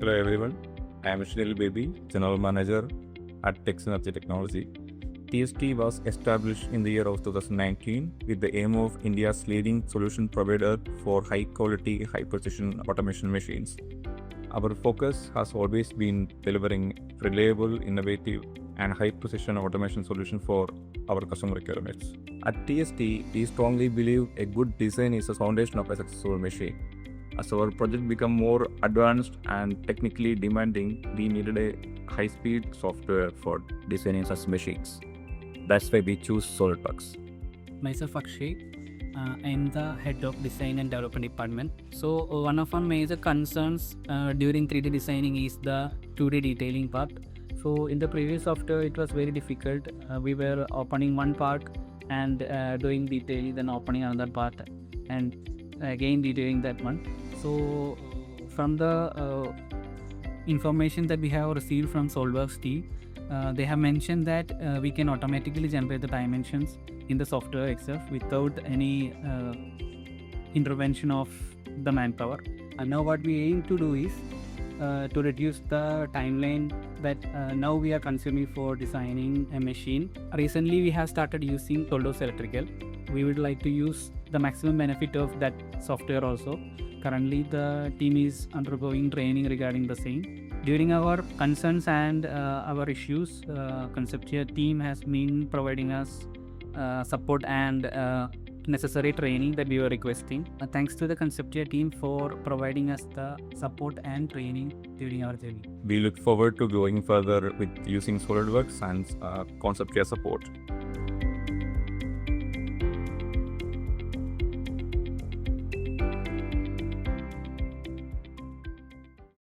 Hello everyone, I am Shnil Baby, General Manager at Synergy Technology. TST was established in the year of 2019 with the aim of India's leading solution provider for high quality, high precision automation machines. Our focus has always been delivering reliable, innovative, and high precision automation solutions for our customer requirements. At TST, we strongly believe a good design is the foundation of a successful machine. As our project became more advanced and technically demanding, we needed a high-speed software for designing such machines. That's why we choose SolidWorks. Myself Akshay, I am the head of design and development department. So one of our major concerns during 3D designing is the 2D detailing part. So in the previous software it was very difficult. We were opening one part and doing detailing, then opening another part and again detailing that one. So from the information that we have received from SolidWorks team, they have mentioned that we can automatically generate the dimensions in the software itself without any intervention of the manpower. And now what we aim to do is to reduce the timeline that now we are consuming for designing a machine. Recently we have started using SolidWorks Electrical. We would like to use the maximum benefit of that software also. Currently the team is undergoing training regarding the same. During our concerns and our issues, Conceptia team has been providing us support and necessary training that we were requesting. Thanks to the Conceptia team for providing us the support and training during our journey. We look forward to going further with using SolidWorks and Conceptia support.